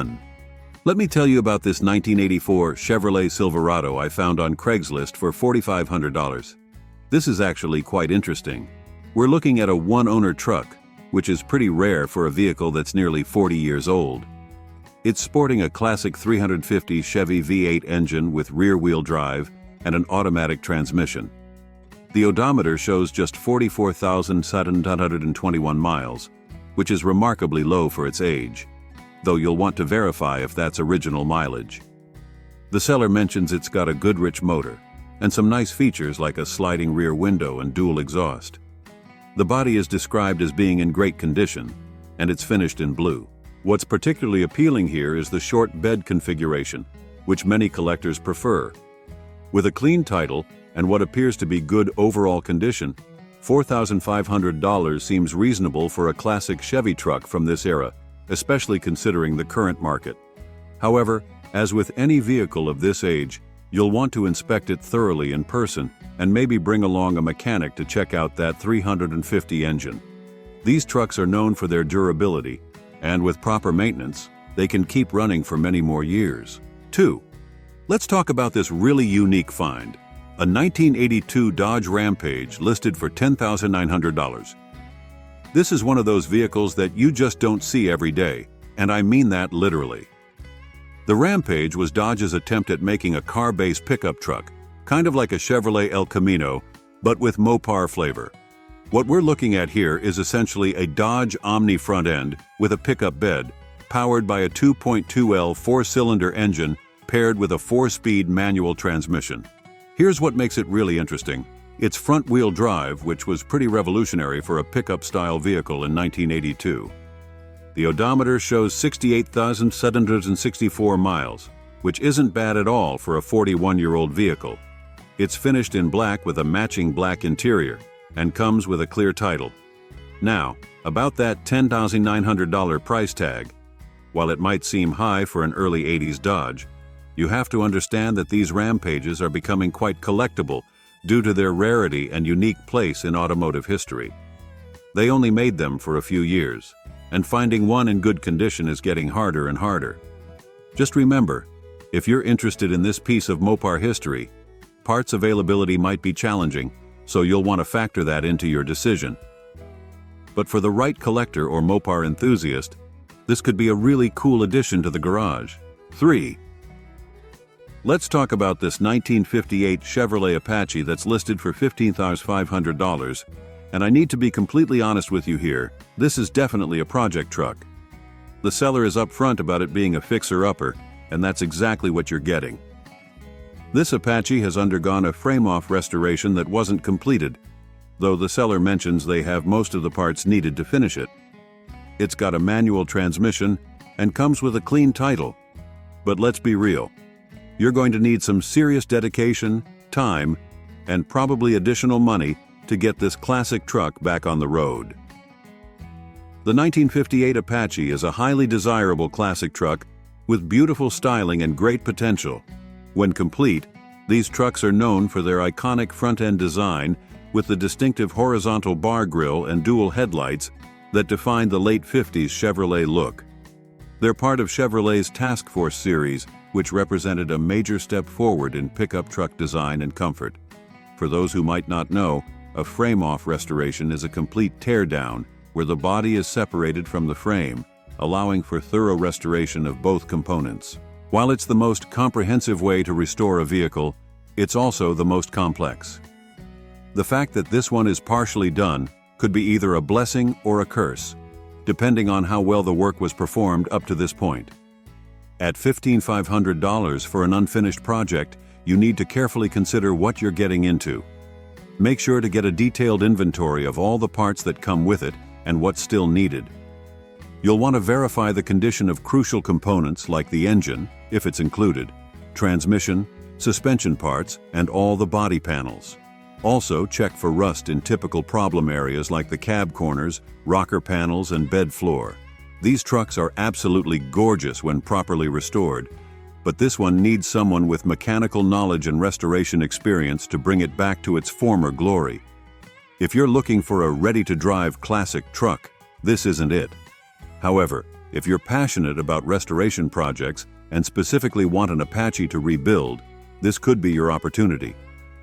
1. Let me tell you about this 1984 Chevrolet Silverado I found on Craigslist for $4,500. This is actually quite interesting. We're looking at a one-owner truck, which is pretty rare for a vehicle that's nearly 40 years old. It's sporting a classic 350 Chevy V8 engine with rear-wheel drive and an automatic transmission. The odometer shows just 44,721 miles, which is remarkably low for its age, though you'll want to verify if that's original mileage. The seller mentions it's got a Goodrich motor and some nice features like a sliding rear window and dual exhaust. The body is described as being in great condition, and it's finished in blue. What's particularly appealing here is the short bed configuration, which many collectors prefer. With a clean title and what appears to be good overall condition, $4,500 seems reasonable for a classic Chevy truck from this era, especially considering the current market. However, as with any vehicle of this age, you'll want to inspect it thoroughly in person and maybe bring along a mechanic to check out that 350 engine. These trucks are known for their durability, and with proper maintenance, they can keep running for many more years. 2. Let's talk about this really unique find, a 1982 Dodge Rampage listed for $10,900. This is one of those vehicles that you just don't see every day, and I mean that literally. The Rampage was Dodge's attempt at making a car-based pickup truck, kind of like a Chevrolet El Camino, but with Mopar flavor. What we're looking at here is essentially a Dodge Omni front end with a pickup bed, powered by a 2.2L four-cylinder engine paired with a 4-speed manual transmission. Here's what makes it really interesting. It's front-wheel drive, which was pretty revolutionary for a pickup-style vehicle in 1982. The odometer shows 68,764 miles, which isn't bad at all for a 41-year-old vehicle. It's finished in black with a matching black interior and comes with a clear title. Now, about that $10,900 price tag. While it might seem high for an early 80s Dodge, you have to understand that these Rampages are becoming quite collectible due to their rarity and unique place in automotive history. They only made them for a few years, and finding one in good condition is getting harder and harder. Just remember, if you're interested in this piece of Mopar history, parts availability might be challenging, so you'll want to factor that into your decision. But for the right collector or Mopar enthusiast, this could be a really cool addition to the garage. 3. Let's talk about this 1958 Chevrolet Apache that's listed for $15,500, and I need to be completely honest with you here, this is definitely a project truck. The seller is upfront about it being a fixer-upper, and that's exactly what you're getting. This Apache has undergone a frame-off restoration that wasn't completed, though the seller mentions they have most of the parts needed to finish it. It's got a manual transmission and comes with a clean title. But let's be real. You're going to need some serious dedication, time, and probably additional money to get this classic truck back on the road. The 1958 Apache is a highly desirable classic truck with beautiful styling and great potential. When complete, these trucks are known for their iconic front-end design with the distinctive horizontal bar grille and dual headlights that define the late 50s Chevrolet look. They're part of Chevrolet's Task Force series, which represented a major step forward in pickup truck design and comfort. For those who might not know, a frame-off restoration is a complete teardown where the body is separated from the frame, allowing for thorough restoration of both components. While it's the most comprehensive way to restore a vehicle, it's also the most complex. The fact that this one is partially done could be either a blessing or a curse, depending on how well the work was performed up to this point. At $15,500 for an unfinished project, you need to carefully consider what you're getting into. Make sure to get a detailed inventory of all the parts that come with it and what's still needed. You'll want to verify the condition of crucial components like the engine, if it's included, transmission, suspension parts, and all the body panels. Also, check for rust in typical problem areas like the cab corners, rocker panels, and bed floor. These trucks are absolutely gorgeous when properly restored, but this one needs someone with mechanical knowledge and restoration experience to bring it back to its former glory. If you're looking for a ready-to-drive classic truck, this isn't it. However, If you're passionate about restoration projects and specifically want an Apache to rebuild, this could be your opportunity.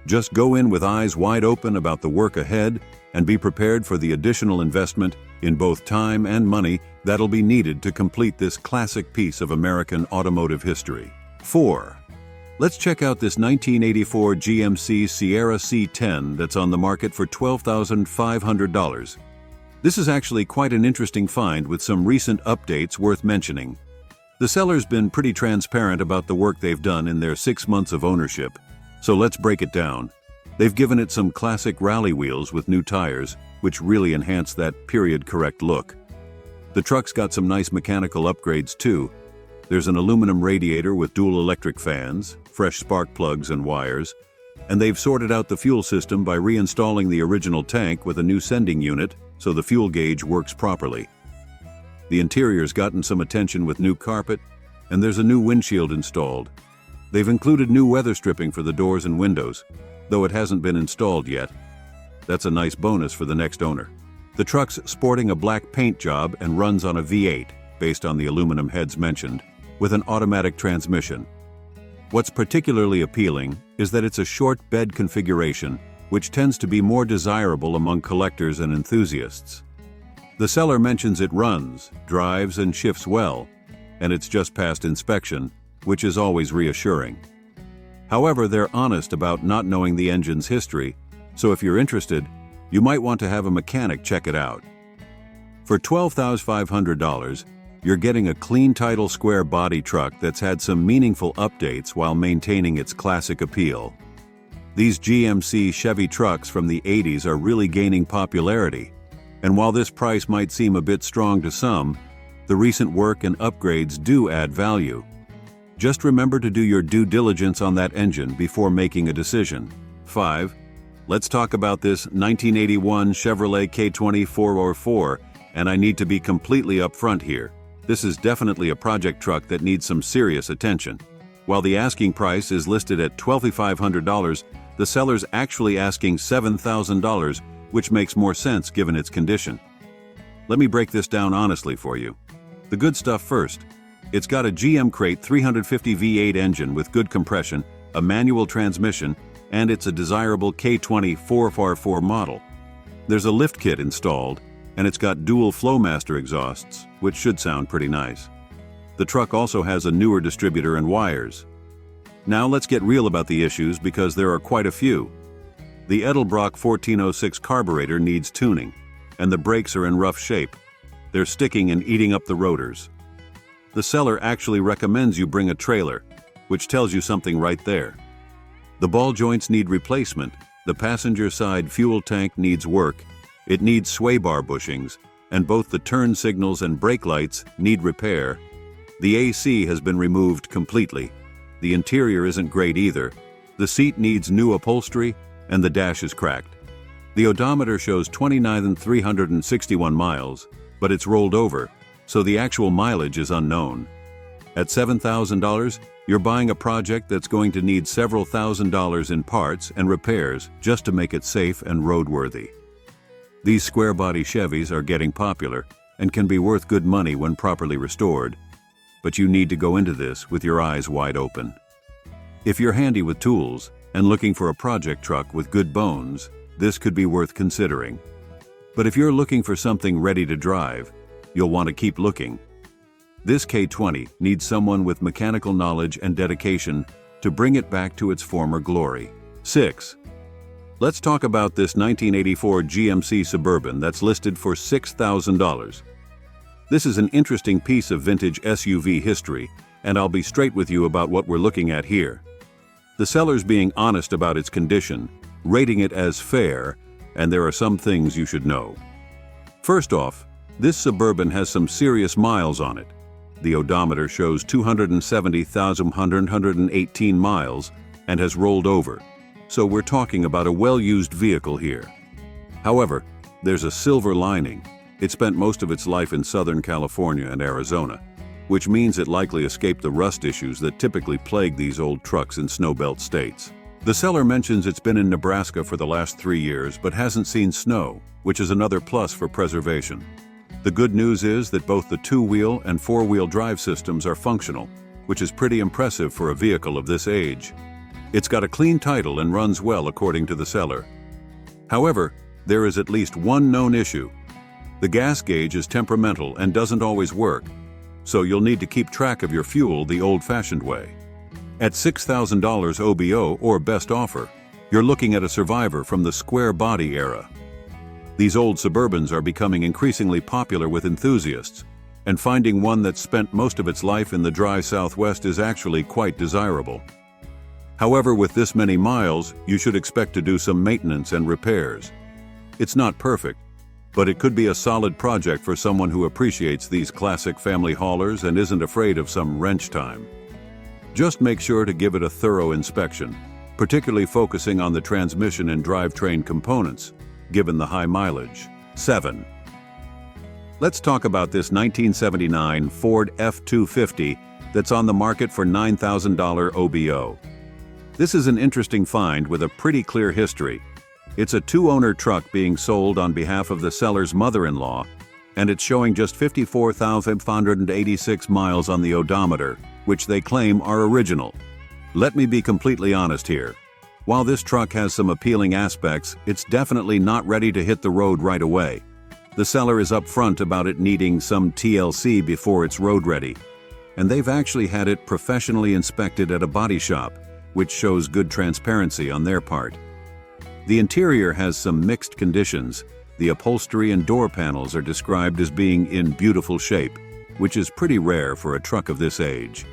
Just go in with eyes wide open about the work ahead and be prepared for the additional investment in both time and money that'll be needed to complete this classic piece of American automotive history. 4. Let's check out this 1984 GMC Sierra C10 that's on the market for $12,500. This is actually quite an interesting find with some recent updates worth mentioning. The seller's been pretty transparent about the work they've done in their 6 months of ownership, so let's break it down. They've given it some classic rally wheels with new tires, which really enhance that period-correct look. The truck's got some nice mechanical upgrades too. There's an aluminum radiator with dual electric fans, fresh spark plugs and wires, and they've sorted out the fuel system by reinstalling the original tank with a new sending unit so the fuel gauge works properly. The interior's gotten some attention with new carpet, and there's a new windshield installed. They've included new weather stripping for the doors and windows, though it hasn't been installed yet. That's a nice bonus for the next owner. The truck's sporting a black paint job and runs on a V8, based on the aluminum heads mentioned, with an automatic transmission. What's particularly appealing is that it's a short bed configuration, which tends to be more desirable among collectors and enthusiasts. The seller mentions it runs, drives, and shifts well, and it's just passed inspection, which is always reassuring. However, they're honest about not knowing the engine's history, so if you're interested, you might want to have a mechanic check it out. For $12,500, you're getting a clean title square body truck that's had some meaningful updates while maintaining its classic appeal. These GMC Chevy trucks from the 80s are really gaining popularity, and while this price might seem a bit strong to some, the recent work and upgrades do add value. Just remember to do your due diligence on that engine before making a decision. 5. Let's talk about this 1981 Chevrolet K20 404, and I need to be completely upfront here. This is definitely a project truck that needs some serious attention. While the asking price is listed at $12,500, the seller's actually asking $7,000, which makes more sense given its condition. Let me break this down honestly for you. The good stuff first. It's got a GM Crate 350 V8 engine with good compression, a manual transmission, and it's a desirable K20 404 model. There's a lift kit installed, and it's got dual Flowmaster exhausts, which should sound pretty nice. The truck also has a newer distributor and wires. Now let's get real about the issues because there are quite a few. The Edelbrock 1406 carburetor needs tuning, and the brakes are in rough shape. They're sticking and eating up the rotors. The seller actually recommends you bring a trailer, which tells you something right there. The ball joints need replacement, the passenger side fuel tank needs work, it needs sway bar bushings, and both the turn signals and brake lights need repair. The AC has been removed completely. The interior isn't great either. The seat needs new upholstery, and the dash is cracked. The odometer shows 29,361 miles, but it's rolled over, so the actual mileage is unknown. At $7,000, you're buying a project that's going to need several $1,000s in parts and repairs just to make it safe and roadworthy. These square-body Chevys are getting popular and can be worth good money when properly restored, but you need to go into this with your eyes wide open. If you're handy with tools and looking for a project truck with good bones, this could be worth considering. But if you're looking for something ready to drive, you'll want to keep looking. This K20 needs someone with mechanical knowledge and dedication to bring it back to its former glory. 6. Let's talk about this 1984 GMC Suburban that's listed for $6,000. This is an interesting piece of vintage SUV history, and I'll be straight with you about what we're looking at here. The seller's being honest about its condition, rating it as fair, and there are some things you should know. First off, this Suburban has some serious miles on it. The odometer shows 270,118 miles and has rolled over, so we're talking about a well-used vehicle here. However, there's a silver lining. It spent most of its life in Southern California and Arizona, which means it likely escaped the rust issues that typically plague these old trucks in snowbelt states. The seller mentions it's been in Nebraska for the last 3 years but hasn't seen snow, which is another plus for preservation. The good news is that both the two-wheel and four-wheel drive systems are functional, which is pretty impressive for a vehicle of this age. It's got a clean title and runs well according to the seller. However, there is at least one known issue. The gas gauge is temperamental and doesn't always work, so you'll need to keep track of your fuel the old-fashioned way. At $6,000 OBO or best offer, you're looking at a survivor from the square body era. These old Suburbans are becoming increasingly popular with enthusiasts, and finding one that's spent most of its life in the dry Southwest is actually quite desirable. However, with this many miles, you should expect to do some maintenance and repairs. It's not perfect, but it could be a solid project for someone who appreciates these classic family haulers and isn't afraid of some wrench time. Just make sure to give it a thorough inspection, particularly focusing on the transmission and drivetrain components, given the high mileage. 7. Let's talk about this 1979 Ford F-250 that's on the market for $9,000 OBO. This is an interesting find with a pretty clear history. It's a two-owner truck being sold on behalf of the seller's mother-in-law, and it's showing just 54,586 miles on the odometer, which they claim are original. Let me be completely honest here. While this truck has some appealing aspects, it's definitely not ready to hit the road right away. The seller is upfront about it needing some TLC before it's road ready, and they've actually had it professionally inspected at a body shop, which shows good transparency on their part. The interior has some mixed conditions. The upholstery and door panels are described as being in beautiful shape, which is pretty rare for a truck of this age.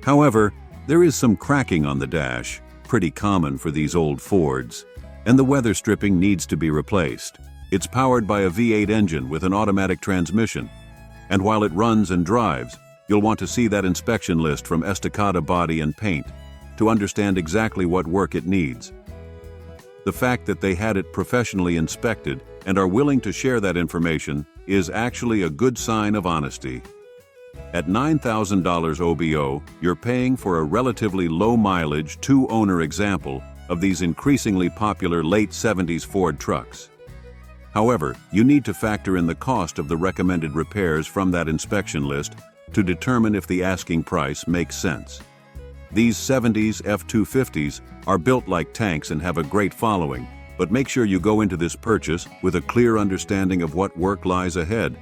However, there is some cracking on the dash, pretty common for these old Fords, and the weather stripping needs to be replaced. It's powered by a V8 engine with an automatic transmission, and while it runs and drives, you'll want to see that inspection list from Estacada Body and Paint to understand exactly what work it needs. The fact that they had it professionally inspected and are willing to share that information is actually a good sign of honesty. At $9,000 OBO, you're paying for a relatively low-mileage, two-owner example of these increasingly popular late 70s Ford trucks. However, you need to factor in the cost of the recommended repairs from that inspection list to determine if the asking price makes sense. These 70s F-250s are built like tanks and have a great following, but make sure you go into this purchase with a clear understanding of what work lies ahead.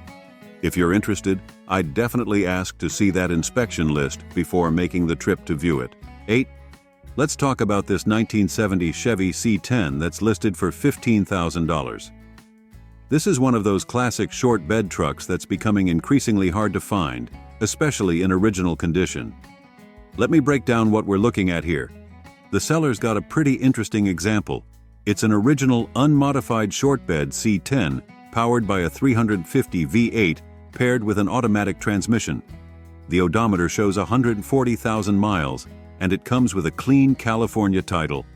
If you're interested, I'd definitely ask to see that inspection list before making the trip to view it. 8. Let's talk about this 1970 Chevy C10 that's listed for $15,000. This is one of those classic short bed trucks that's becoming increasingly hard to find, especially in original condition. Let me break down what we're looking at here. The seller's got a pretty interesting example. It's an original unmodified short bed C10 powered by a 350 V8 paired with an automatic transmission. The odometer shows 140,000 miles, and it comes with a clean California title.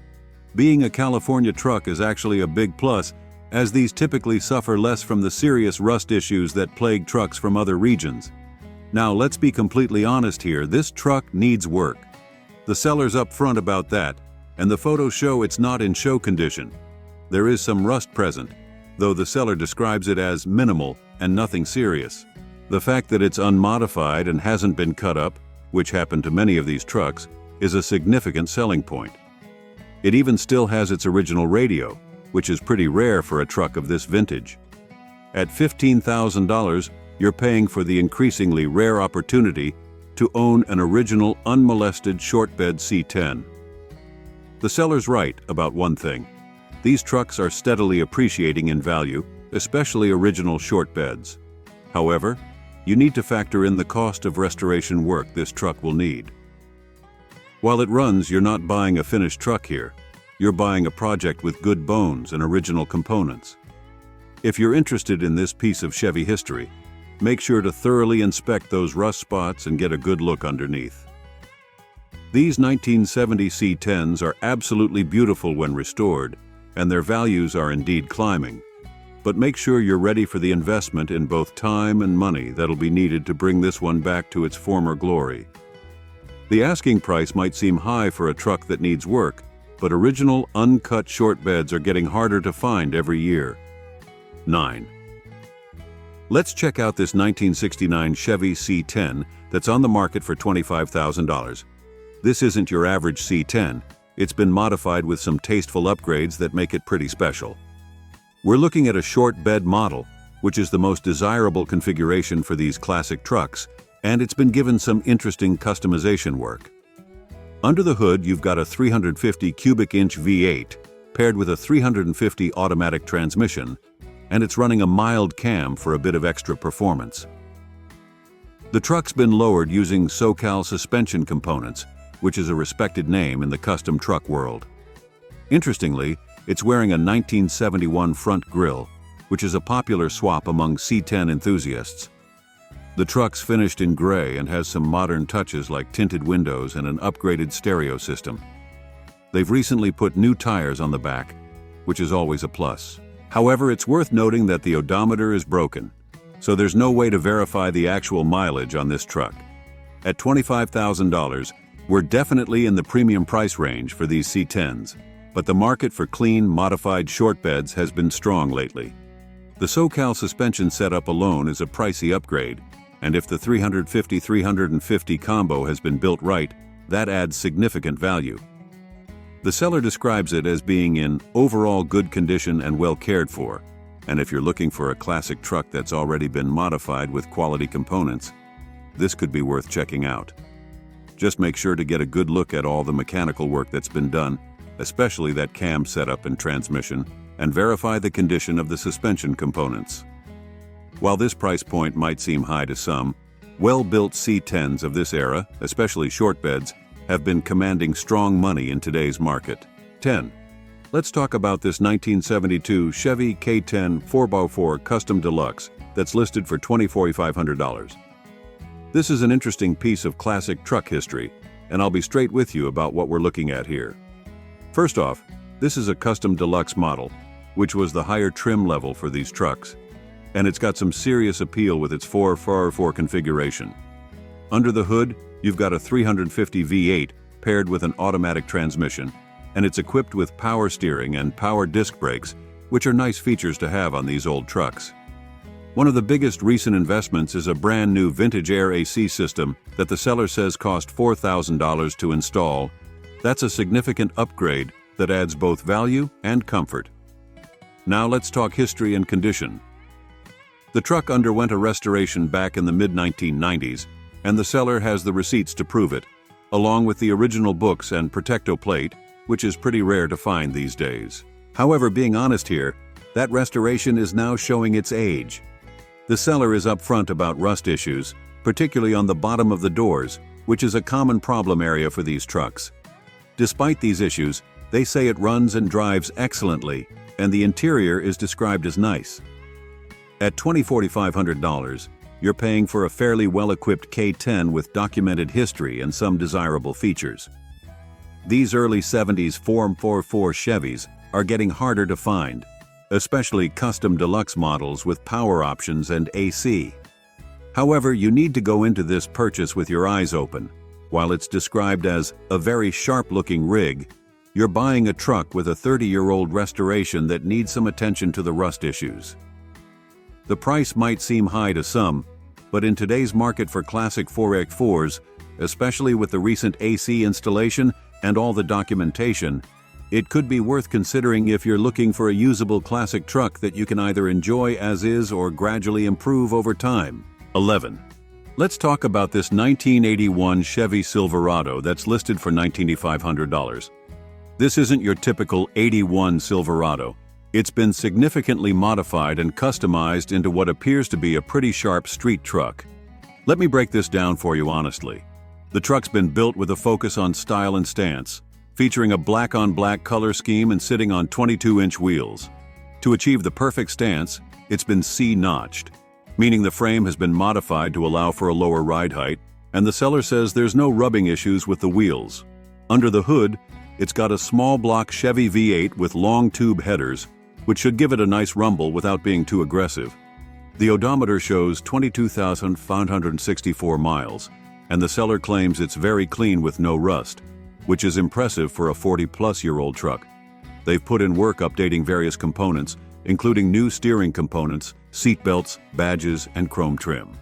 Being a California truck is actually a big plus, as these typically suffer less from the serious rust issues that plague trucks from other regions. Now, let's be completely honest here, this truck needs work. The seller's upfront about that, and the photos show it's not in show condition. There is some rust present, though the seller describes it as minimal and nothing serious. The fact that it's unmodified and hasn't been cut up, which happened to many of these trucks, is a significant selling point. It even still has its original radio, which is pretty rare for a truck of this vintage. At $15,000, you're paying for the increasingly rare opportunity to own an original unmolested short bed C10. The seller's right about one thing. These trucks are steadily appreciating in value, especially original short beds. However, you need to factor in the cost of restoration work this truck will need. While it runs, you're not buying a finished truck here. You're buying a project with good bones and original components. If you're interested in this piece of Chevy history, make sure to thoroughly inspect those rust spots and get a good look underneath. These 1970 C10s are absolutely beautiful when restored, and their values are indeed climbing. But make sure you're ready for the investment in both time and money that'll be needed to bring this one back to its former glory. The asking price might seem high for a truck that needs work, but original, uncut short beds are getting harder to find every year. 9. Let's check out this 1969 Chevy C10 that's on the market for $25,000. This isn't your average C10. It's been modified with some tasteful upgrades that make it pretty special. We're looking at a short bed model, which is the most desirable configuration for these classic trucks, and it's been given some interesting customization work. Under the hood, you've got a 350 cubic inch V8 paired with a 350 automatic transmission, and it's running a mild cam for a bit of extra performance. The truck's been lowered using SoCal suspension components, which is a respected name in the custom truck world. Interestingly, it's wearing a 1971 front grille, which is a popular swap among C10 enthusiasts. The truck's finished in gray and has some modern touches like tinted windows and an upgraded stereo system. They've recently put new tires on the back, which is always a plus. However, it's worth noting that the odometer is broken, so there's no way to verify the actual mileage on this truck. At $25,000, we're definitely in the premium price range for these C10s, but the market for clean, modified short beds has been strong lately. The SoCal suspension setup alone is a pricey upgrade, and if the 350-350 combo has been built right, that adds significant value. The seller describes it as being in overall good condition and well cared for, and if you're looking for a classic truck that's already been modified with quality components, this could be worth checking out. Just make sure to get a good look at all the mechanical work that's been done, especially that cam setup and transmission, and verify the condition of the suspension components. While this price point might seem high to some, well-built C10s of this era, especially short beds, have been commanding strong money in today's market. 10. Let's talk about this 1972 Chevy K10 4x4 Custom Deluxe that's listed for $24,500. This is an interesting piece of classic truck history, and I'll be straight with you about what we're looking at here. First off, this is a Custom Deluxe model, which was the higher trim level for these trucks, and it's got some serious appeal with its 4x4 configuration. Under the hood, you've got a 350 V8 paired with an automatic transmission, and it's equipped with power steering and power disc brakes, which are nice features to have on these old trucks. One of the biggest recent investments is a brand new vintage air AC system that the seller says cost $4,000 to install. That's a significant upgrade that adds both value and comfort. Now let's talk history and condition. The truck underwent a restoration back in the mid-1990s, and the seller has the receipts to prove it, along with the original books and Protecto plate, which is pretty rare to find these days. However, being honest here, that restoration is now showing its age. The seller is upfront about rust issues, particularly on the bottom of the doors, which is a common problem area for these trucks. Despite these issues, they say it runs and drives excellently, and the interior is described as nice. At $24,500, you're paying for a fairly well-equipped K10 with documented history and some desirable features. These early 70s 4x4 Chevys are getting harder to find, especially custom deluxe models with power options and AC. However, you need to go into this purchase with your eyes open. While it's described as a very sharp-looking rig, you're buying a truck with a 30-year-old restoration that needs some attention to the rust issues. The price might seem high to some, but in today's market for classic 4x4s, especially with the recent AC installation and all the documentation, it could be worth considering if you're looking for a usable classic truck that you can either enjoy as is or gradually improve over time. 11. Let's talk about this 1981 Chevy Silverado that's listed for $19,500. This isn't your typical 81 Silverado. It's been significantly modified and customized into what appears to be a pretty sharp street truck. Let me break this down for you honestly. The truck's been built with a focus on style and stance, featuring a black-on-black color scheme and sitting on 22-inch wheels. To achieve the perfect stance, it's been C-notched, meaning the frame has been modified to allow for a lower ride height, and the seller says there's no rubbing issues with the wheels. Under the hood, it's got a small block Chevy V8 with long tube headers, which should give it a nice rumble without being too aggressive. The odometer shows 22,564 miles, and the seller claims it's very clean with no rust, which is impressive for a 40-plus-year-old truck. They've put in work updating various components, including new steering components, seat belts, badges, and chrome trim.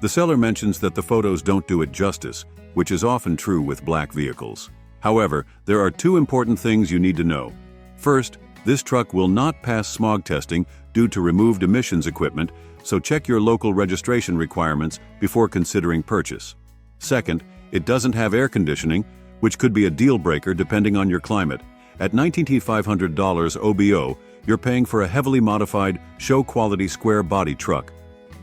The seller mentions that the photos don't do it justice, which is often true with black vehicles. However, there are two important things you need to know. First, this truck will not pass smog testing due to removed emissions equipment, so check your local registration requirements before considering purchase. Second, it doesn't have air conditioning, which could be a deal breaker depending on your climate. At $19,500 OBO, you're paying for a heavily modified, show-quality square body truck.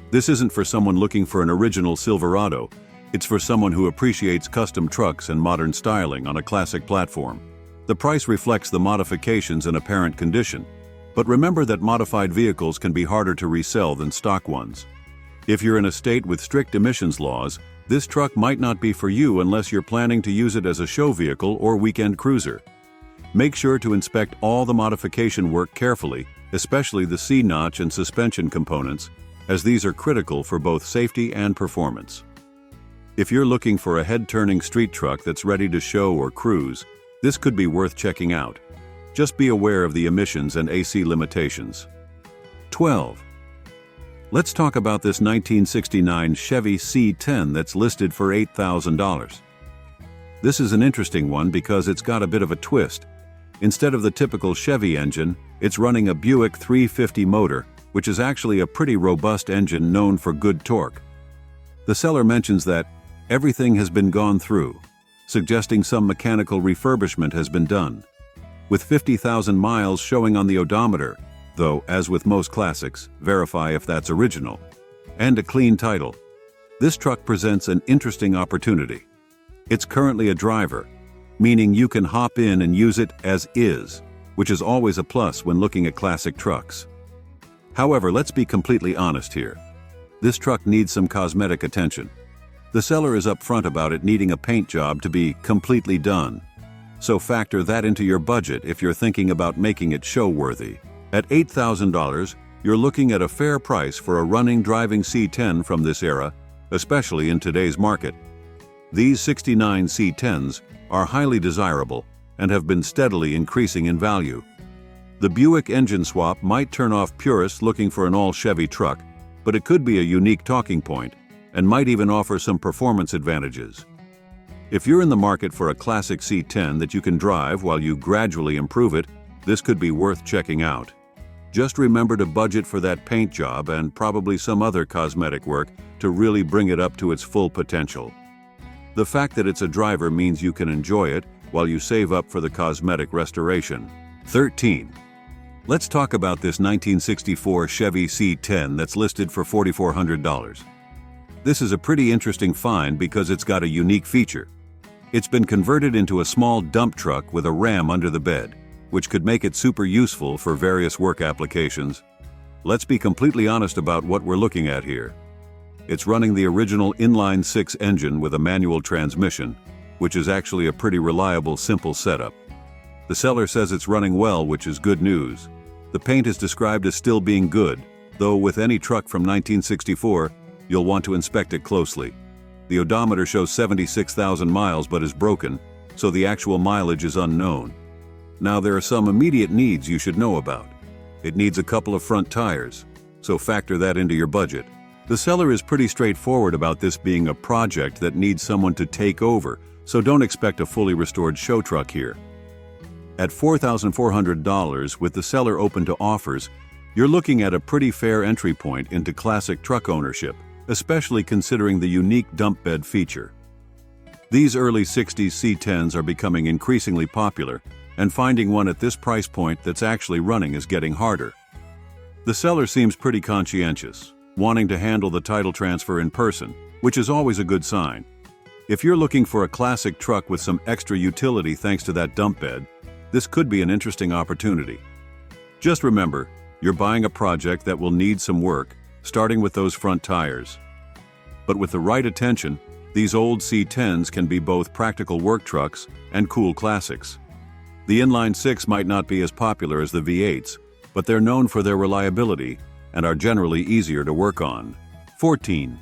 This isn't for someone looking for an original Silverado. It's for someone who appreciates custom trucks and modern styling on a classic platform. The price reflects the modifications and apparent condition. But remember that modified vehicles can be harder to resell than stock ones. If you're in a state with strict emissions laws, this truck might not be for you unless you're planning to use it as a show vehicle or weekend cruiser. Make sure to inspect all the modification work carefully, especially the C-notch and suspension components, as these are critical for both safety and performance. If you're looking for a head-turning street truck that's ready to show or cruise, this could be worth checking out. Just be aware of the emissions and AC limitations. 12. Let's talk about this 1969 Chevy C10 that's listed for $8,000. This is an interesting one because it's got a bit of a twist. Instead of the typical Chevy engine, it's running a Buick 350 motor, which is actually a pretty robust engine known for good torque. The seller mentions that everything has been gone through, suggesting some mechanical refurbishment has been done. With 50,000 miles showing on the odometer, though, as with most classics, verify if that's original, and a clean title, this truck presents an interesting opportunity. It's currently a driver, meaning you can hop in and use it as is, which is always a plus when looking at classic trucks. However, let's be completely honest here. This truck needs some cosmetic attention. The seller is upfront about it needing a paint job to be completely done. So factor that into your budget if you're thinking about making it show-worthy. At $8,000, you're looking at a fair price for a running driving C10 from this era, especially in today's market. These 69 C10s are highly desirable and have been steadily increasing in value. The Buick engine swap might turn off purists looking for an all-Chevy truck, but it could be a unique talking point and might even offer some performance advantages. If you're in the market for a classic C10 that you can drive while you gradually improve it, this could be worth checking out. Just remember to budget for that paint job and probably some other cosmetic work to really bring it up to its full potential. The fact that it's a driver means you can enjoy it while you save up for the cosmetic restoration. 13. Let's talk about this 1964 Chevy C10 that's listed for $4,400. This is a pretty interesting find because it's got a unique feature. It's been converted into a small dump truck with a ram under the bed, which could make it super useful for various work applications. Let's be completely honest about what we're looking at here. It's running the original inline-six engine with a manual transmission, which is actually a pretty reliable, simple setup. The seller says it's running well, which is good news. The paint is described as still being good, though with any truck from 1964, you'll want to inspect it closely. The odometer shows 76,000 miles but is broken, so the actual mileage is unknown. Now there are some immediate needs you should know about. It needs a couple of front tires, so factor that into your budget. The seller is pretty straightforward about this being a project that needs someone to take over, so don't expect a fully restored show truck here. At $4,400, with the seller open to offers, you're looking at a pretty fair entry point into classic truck ownership, especially considering the unique dump bed feature. These early 60s C10s are becoming increasingly popular, and finding one at this price point that's actually running is getting harder. The seller seems pretty conscientious, wanting to handle the title transfer in person, which is always a good sign. If you're looking for a classic truck with some extra utility thanks to that dump bed, this could be an interesting opportunity. Just remember, you're buying a project that will need some work, starting with those front tires. But with the right attention, these old C10s can be both practical work trucks and cool classics. The inline-six might not be as popular as the V8s, but they're known for their reliability and are generally easier to work on. 14.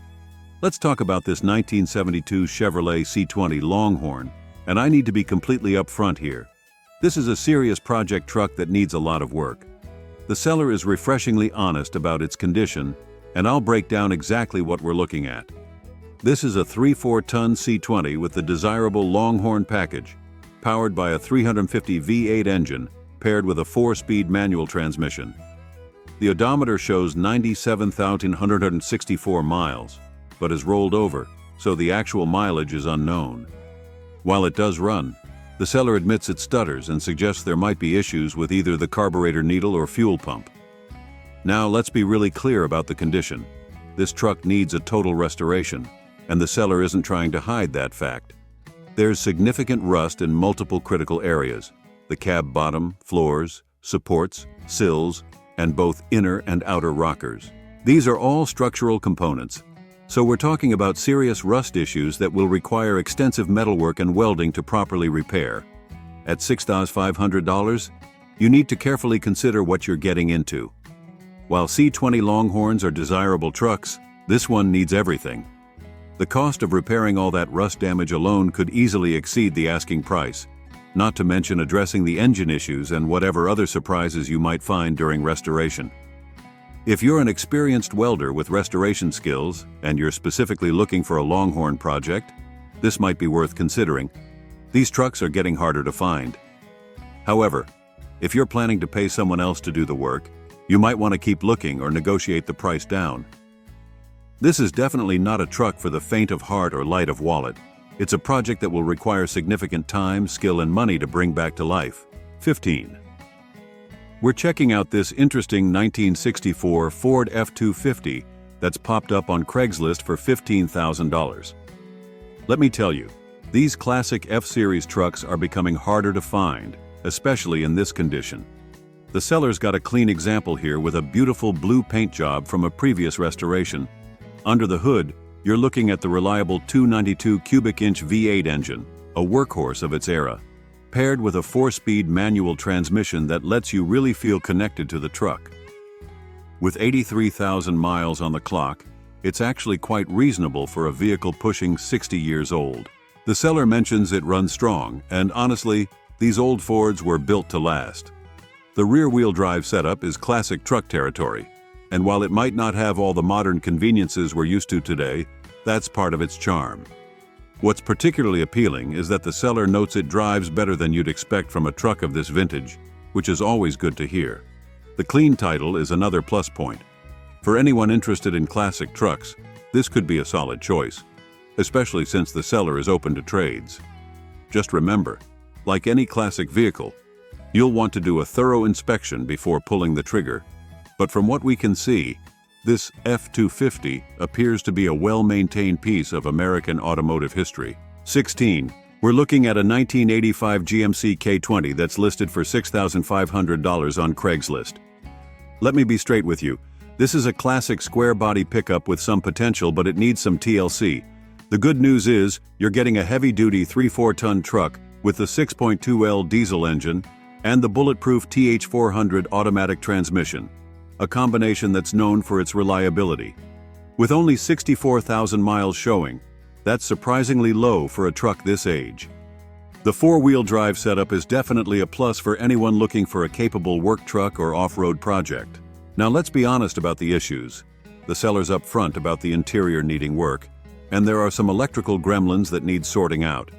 Let's talk about this 1972 Chevrolet C20 Longhorn, and I need to be completely upfront here. This is a serious project truck that needs a lot of work. The seller is refreshingly honest about its condition, and I'll break down exactly what we're looking at. This is a 3/4-ton C20 with the desirable Longhorn package, powered by a 350 V8 engine paired with a 4-speed manual transmission. The odometer shows 97,164 miles, but is rolled over, so the actual mileage is unknown. While it does run, the seller admits it stutters and suggests there might be issues with either the carburetor needle or fuel pump. Now let's be really clear about the condition. This truck needs a total restoration, and the seller isn't trying to hide that fact. There's significant rust in multiple critical areas: the cab bottom, floors, supports, sills, and both inner and outer rockers. These are all structural components, so we're talking about serious rust issues that will require extensive metalwork and welding to properly repair. At $6,500, you need to carefully consider what you're getting into. While C20 Longhorns are desirable trucks, this one needs everything. The cost of repairing all that rust damage alone could easily exceed the asking price, not to mention addressing the engine issues and whatever other surprises you might find during restoration. If you're an experienced welder with restoration skills and you're specifically looking for a Longhorn project, this might be worth considering. These trucks are getting harder to find. However, if you're planning to pay someone else to do the work, you might want to keep looking or negotiate the price down. This is definitely not a truck for the faint of heart or light of wallet. It's a project that will require significant time, skill, and money to bring back to life. 15. We're checking out this interesting 1964 Ford F-250 that's popped up on Craigslist for $15,000. Let me tell you, these classic F-Series trucks are becoming harder to find, especially in this condition. The seller's got a clean example here with a beautiful blue paint job from a previous restoration. Under the hood, you're looking at the reliable 292 cubic inch V8 engine, a workhorse of its era, paired with a 4-speed manual transmission that lets you really feel connected to the truck. With 83,000 miles on the clock, it's actually quite reasonable for a vehicle pushing 60 years old. The seller mentions it runs strong, and honestly, these old Fords were built to last. The rear-wheel drive setup is classic truck territory, and while it might not have all the modern conveniences we're used to today, that's part of its charm. What's particularly appealing is that the seller notes it drives better than you'd expect from a truck of this vintage, which is always good to hear. The clean title is another plus point. For anyone interested in classic trucks, this could be a solid choice, especially since the seller is open to trades. Just remember, like any classic vehicle, you'll want to do a thorough inspection before pulling the trigger. But from what we can see, this F-250 appears to be a well-maintained piece of American automotive history. 16. We're looking at a 1985 GMC K20 that's listed for $6,500 on Craigslist. Let me be straight with you. This is a classic square-body pickup with some potential, but it needs some TLC. The good news is, you're getting a heavy-duty 3/4-ton truck with the 6.2L diesel engine and the bulletproof TH400 automatic transmission, a combination that's known for its reliability. With only 64,000 miles showing, that's surprisingly low for a truck this age. The 4-wheel drive setup is definitely a plus for anyone looking for a capable work truck or off-road project. Now let's be honest about the issues. The seller's upfront about the interior needing work, and there are some electrical gremlins that need sorting out.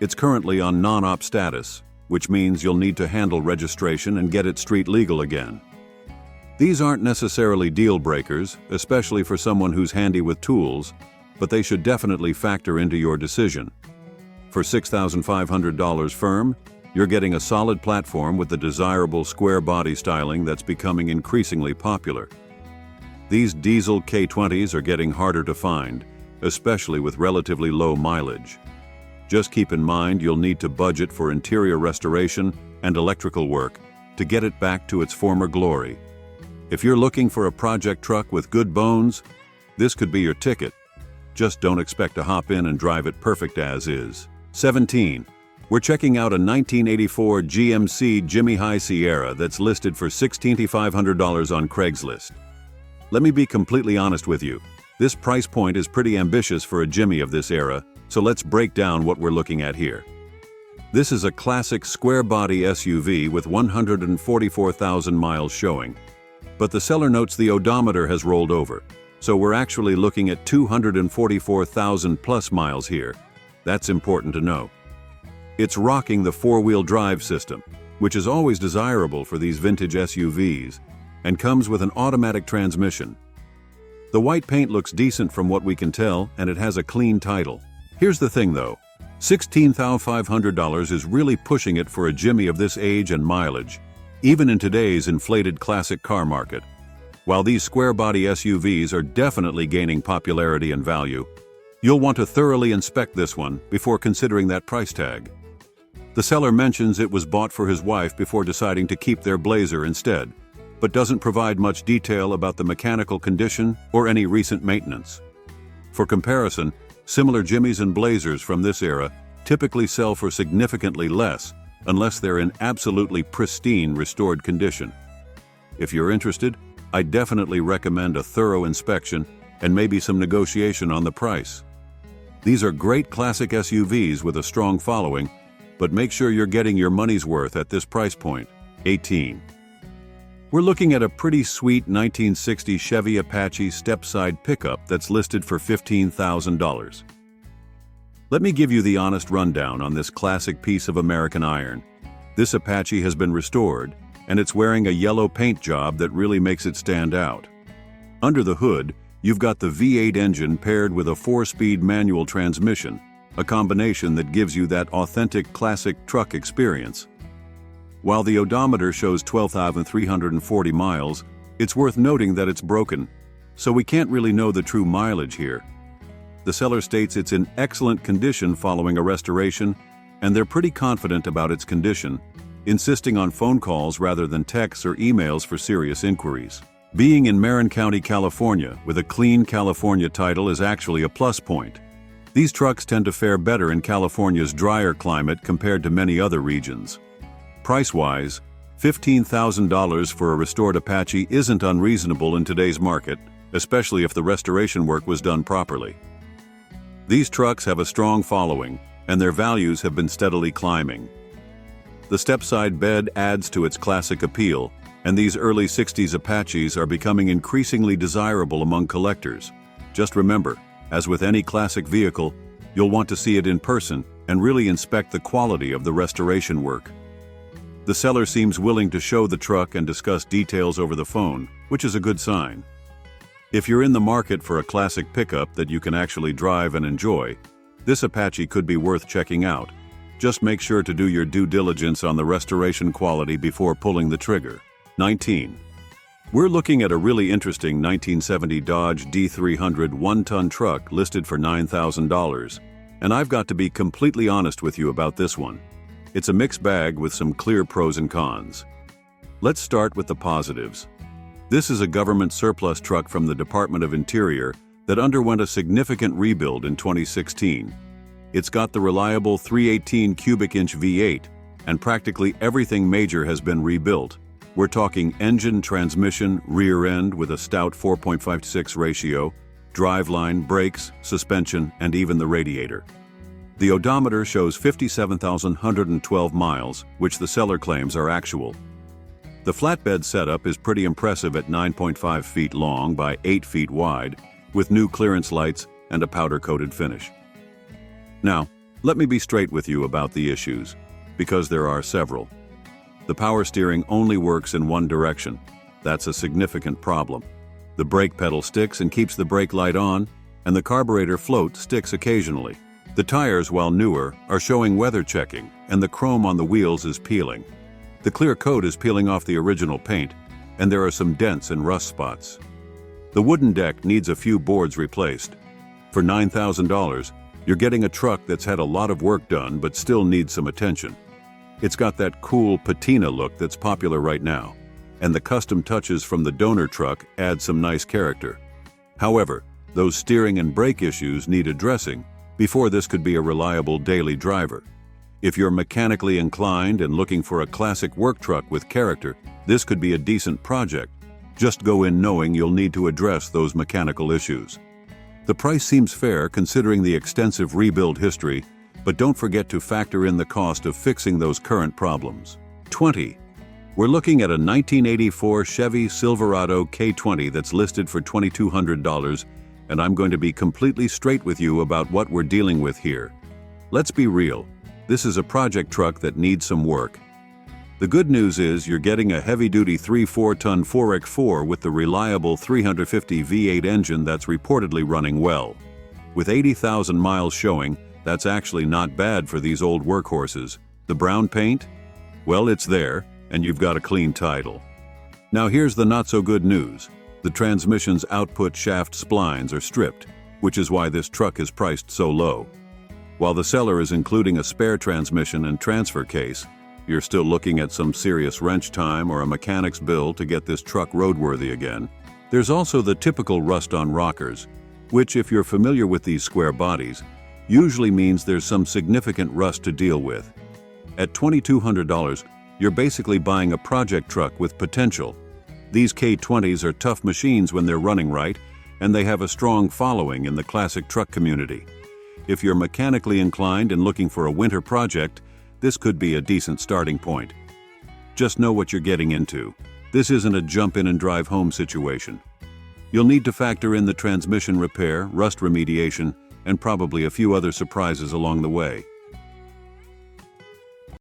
It's currently on non-op status, which means you'll need to handle registration and get it street legal again. These aren't necessarily deal breakers, especially for someone who's handy with tools, but they should definitely factor into your decision. For $6,500 firm, you're getting a solid platform with the desirable square body styling that's becoming increasingly popular. These diesel K20s are getting harder to find, especially with relatively low mileage. Just keep in mind you'll need to budget for interior restoration and electrical work to get it back to its former glory. If you're looking for a project truck with good bones, this could be your ticket. Just don't expect to hop in and drive it perfect as is. 17. We're checking out a 1984 GMC Jimmy High Sierra that's listed for $16,500 on Craigslist. Let me be completely honest with you. This price point is pretty ambitious for a Jimmy of this era, so let's break down what we're looking at here. This is a classic square-body SUV with 144,000 miles showing, But the seller notes the odometer has rolled over, so we're actually looking at 244,000 plus miles here. That's important to know. It's rocking the four-wheel drive system, which is always desirable for these vintage SUVs, and comes with an automatic transmission. The white paint looks decent from what we can tell, and it has a clean title. Here's the thing though, $16,500 is really pushing it for a Jimmy of this age and mileage, even in today's inflated classic car market. While these square-body SUVs are definitely gaining popularity and value, you'll want to thoroughly inspect this one before considering that price tag. The seller mentions it was bought for his wife before deciding to keep their Blazer instead, but doesn't provide much detail about the mechanical condition or any recent maintenance. For comparison, similar Jimmys and Blazers from this era typically sell for significantly less unless they're in absolutely pristine restored condition. If you're interested, I definitely recommend a thorough inspection and maybe some negotiation on the price. These are great classic SUVs with a strong following, but make sure you're getting your money's worth at this price point. 18. We're looking at a pretty sweet 1960 Chevy Apache step-side pickup that's listed for $15,000. Let me give you the honest rundown on this classic piece of American iron. This Apache has been restored, and it's wearing a yellow paint job that really makes it stand out. Under the hood, you've got the V8 engine paired with a 4-speed manual transmission, a combination that gives you that authentic classic truck experience. While the odometer shows 12,340 miles, it's worth noting that it's broken, so we can't really know the true mileage here. The seller states it's in excellent condition following a restoration, and they're pretty confident about its condition, insisting on phone calls rather than texts or emails for serious inquiries. Being in Marin County, California, with a clean California title is actually a plus point. These trucks tend to fare better in California's drier climate compared to many other regions. Price-wise, $15,000 for a restored Apache isn't unreasonable in today's market, especially if the restoration work was done properly. These trucks have a strong following, and their values have been steadily climbing. The step-side bed adds to its classic appeal, and these early 60s Apaches are becoming increasingly desirable among collectors. Just remember, as with any classic vehicle, you'll want to see it in person and really inspect the quality of the restoration work. The seller seems willing to show the truck and discuss details over the phone, which is a good sign. If you're in the market for a classic pickup that you can actually drive and enjoy, this Apache could be worth checking out. Just make sure to do your due diligence on the restoration quality before pulling the trigger. 19. We're looking at a really interesting 1970 Dodge D300 one-ton truck listed for $9,000, and I've got to be completely honest with you about this one. It's a mixed bag with some clear pros and cons. Let's start with the positives. This is a government surplus truck from the Department of Interior that underwent a significant rebuild in 2016. It's got the reliable 318 cubic inch V8, and practically everything major has been rebuilt. We're talking engine, transmission, rear end with a stout 4.56 ratio, driveline, brakes, suspension, and even the radiator. The odometer shows 57,112 miles, which the seller claims are actual. The flatbed setup is pretty impressive at 9.5 feet long by 8 feet wide, with new clearance lights and a powder-coated finish. Now, let me be straight with you about the issues, because there are several. The power steering only works in one direction. That's a significant problem. The brake pedal sticks and keeps the brake light on, and the carburetor float sticks occasionally. The tires, while newer, are showing weather checking, and the chrome on the wheels is peeling. The clear coat is peeling off the original paint, and there are some dents and rust spots. The wooden deck needs a few boards replaced. For $9,000, you're getting a truck that's had a lot of work done but still needs some attention. It's got that cool patina look that's popular right now, and the custom touches from the donor truck add some nice character. However, those steering and brake issues need addressing before this could be a reliable daily driver. If you're mechanically inclined and looking for a classic work truck with character, this could be a decent project. Just go in knowing you'll need to address those mechanical issues. The price seems fair considering the extensive rebuild history, but don't forget to factor in the cost of fixing those current problems. 20. We're looking at a 1984 Chevy Silverado K20 that's listed for $2,200, and I'm going to be completely straight with you about what we're dealing with here. Let's be real. This is a project truck that needs some work. The good news is you're getting a heavy-duty 3/4-ton 4x4 with the reliable 350 V8 engine that's reportedly running well. With 80,000 miles showing, that's actually not bad for these old workhorses. The brown paint? Well, it's there, and you've got a clean title. Now here's the not-so-good news. The transmission's output shaft splines are stripped, which is why this truck is priced so low. While the seller is including a spare transmission and transfer case, you're still looking at some serious wrench time or a mechanic's bill to get this truck roadworthy again. There's also the typical rust on rockers, which, if you're familiar with these square bodies, usually means there's some significant rust to deal with. At $2,200, you're basically buying a project truck with potential. These K20s are tough machines when they're running right, and they have a strong following in the classic truck community. If you're mechanically inclined and looking for a winter project, this could be a decent starting point. Just know what you're getting into. This isn't a jump in and drive home situation. You'll need to factor in the transmission repair, rust remediation, and probably a few other surprises along the way.